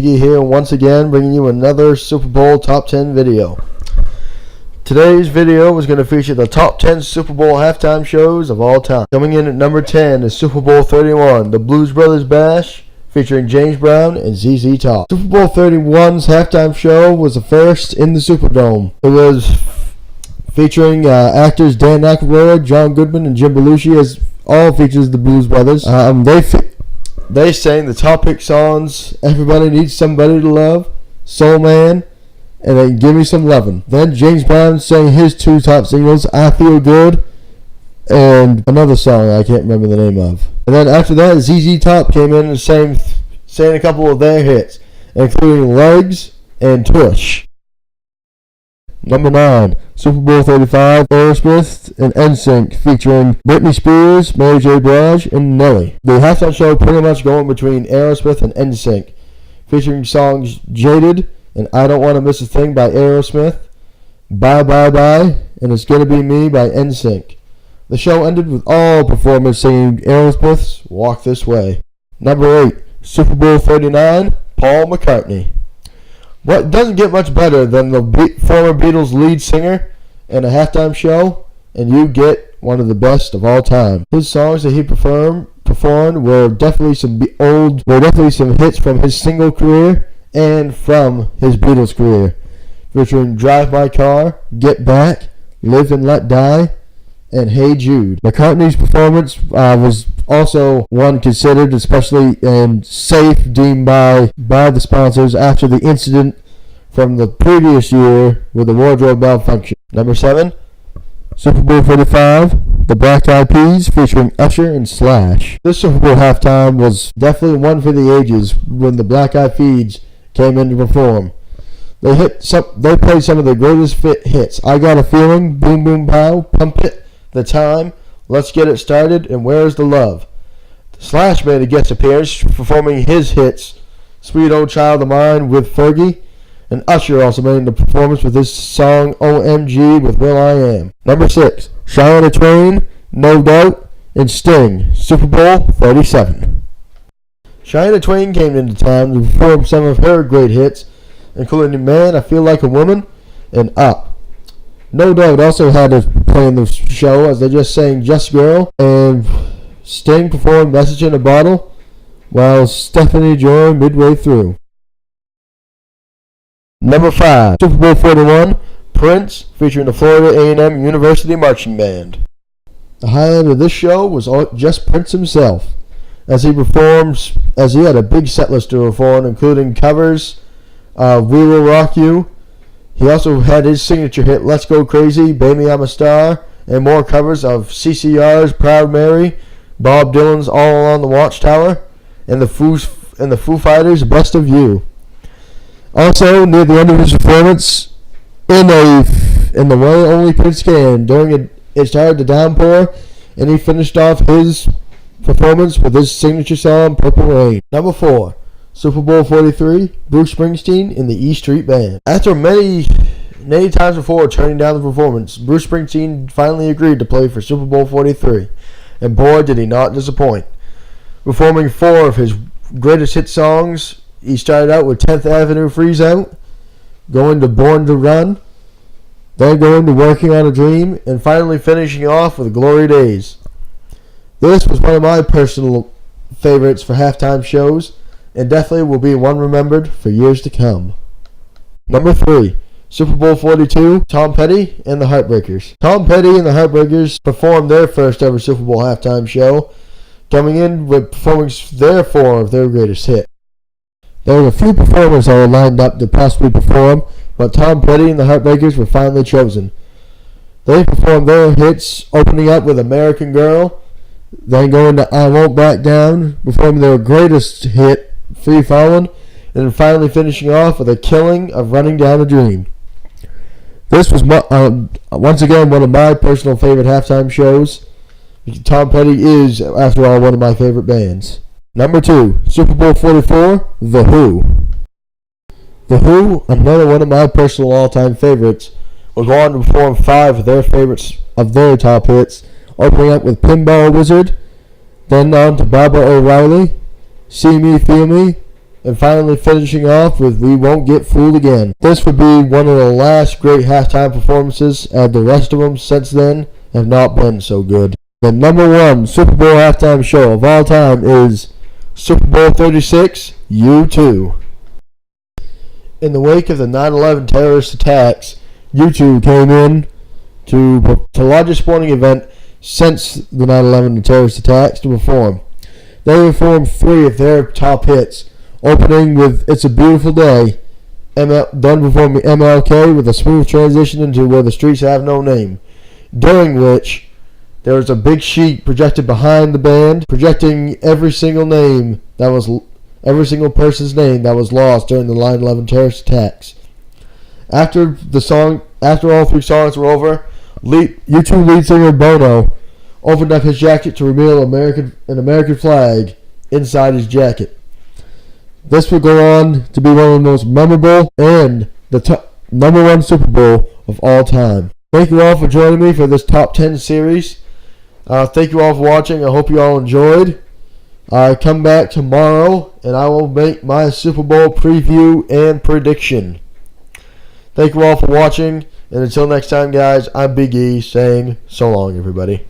Here once again bringing you another Super Bowl Top 10 video. Today's video is going to feature the top 10 Super Bowl halftime shows of all time. Coming in at number 10 is Super Bowl 31, the Blues Brothers Bash, featuring James Brown and ZZ Top. Super Bowl 31's halftime show was the first in the Superdome. It was featuring actors Dan Aykroyd, John Goodman, and Jim Belushi, as all features the Blues Brothers. They sang the top pick songs, Everybody Needs Somebody to Love, Soul Man, and then Give Me Some Lovin'. Then James Brown sang his two top singles, I Feel Good, and another song I can't remember the name of. And then after that, ZZ Top came in and sang a couple of their hits, including Legs and Tush. Number 9, Super Bowl 35, Aerosmith and NSYNC, featuring Britney Spears, Mary J. Blige, and Nelly. The halftime show pretty much going between Aerosmith and NSYNC, featuring songs Jaded and I Don't Want to Miss a Thing by Aerosmith, Bye Bye Bye, and It's Gonna Be Me by NSYNC. The show ended with all performers singing Aerosmith's Walk This Way. Number 8, Super Bowl 39, Paul McCartney. What doesn't get much better than the former Beatles lead singer in a halftime show, and you get one of the best of all time. His songs that he performed were definitely some hits from his single career and from his Beatles career, featuring Drive My Car, Get Back, Live and Let Die, and Hey Jude. McCartney's performance was also one considered, especially and safe, deemed by the sponsors after the incident from the previous year with the wardrobe malfunction. Number 7, Super Bowl 45, the Black Eyed Peas, featuring Usher and Slash. This Super Bowl halftime was definitely one for the ages when the Black Eyed Peas came in to perform. They played some of the greatest hits: I Got a Feeling, Boom Boom Pow, Pump It, The Time, Let's Get It Started, and Where's the Love. Slash made a guest appearance performing his hits, Sweet Old Child of Mine with Fergie, and Usher also made a performance with his song OMG with Will I Am. Number 6, Shania Twain, No Doubt, and Sting, Super Bowl 37. Shania Twain came into town to perform some of her great hits, including Man, I Feel Like a Woman, and Up. No Doubt also had to play in the show as they just sang Just Girl, and Sting performed Message in a Bottle, while Stephanie joined midway through. Number 5, Super Bowl 41, Prince, featuring the Florida A&M University Marching Band. The highlight of this show was just Prince himself, as he had a big set list to perform, including covers of We Will Rock You. He also had his signature hit, Let's Go Crazy, Baby I'm a Star, and more covers of CCR's Proud Mary, Bob Dylan's All Along the Watchtower, and the Foo Fighters' Best of You. Also, near the end of his performance, in the way only Prince can, it started to downpour, and he finished off his performance with his signature song, Purple Rain. Number 4, Super Bowl 43, Bruce Springsteen and the E Street Band. After many times before turning down the performance, Bruce Springsteen finally agreed to play for Super Bowl 43, and boy did he not disappoint. Performing 4 of his greatest hit songs, he started out with 10th Avenue Freeze Out, going to Born to Run, then going to Working on a Dream, and finally finishing off with Glory Days. This was one of my personal favorites for halftime shows, and definitely will be one remembered for years to come. Number 3, Super Bowl 42, Tom Petty and the Heartbreakers. Tom Petty and the Heartbreakers performed their first ever Super Bowl halftime show, coming in with performing their 4 of their greatest hits. There were a few performers that were lined up to possibly perform, but Tom Petty and the Heartbreakers were finally chosen. They performed their hits, opening up with American Girl, then going to I Won't Back Down, performing their greatest hit, Free Fallin', and then finally finishing off with a killing of Running Down a Dream. This was once again one of my personal favorite halftime shows. Tom Petty is, after all, one of my favorite bands. Number 2, Super Bowl 44, The Who. The Who, another one of my personal all-time favorites, will go on to perform 5 of their favorites of their top hits, opening up with Pinball Wizard, then on to Baba O'Reilly, See Me, Feel Me, and finally finishing off with We Won't Get Fooled Again. This would be one of the last great halftime performances, and the rest of them since then have not been so good. The number one Super Bowl halftime show of all time is Super Bowl 36, U2. In the wake of the 9/11 terrorist attacks, U2 came in to the largest sporting event since the 9/11 terrorist attacks to perform. They performed 3 of their top hits, opening with It's a Beautiful Day, done performing MLK with a smooth transition into Where the Streets Have No Name, during which there was a big sheet projected behind the band, projecting every single person's name that was lost during the 9/11 terrorist attacks. After all 3 songs were over, U2 lead singer Bono opened up his jacket to reveal an American flag inside his jacket. This would go on to be one of the most memorable and the number one Super Bowl of all time. Thank you all for joining me for this Top 10 series. Thank you all for watching. I hope you all enjoyed. Come back tomorrow and I will make my Super Bowl preview and prediction. Thank you all for watching, and until next time, guys, I'm Big E saying so long, everybody.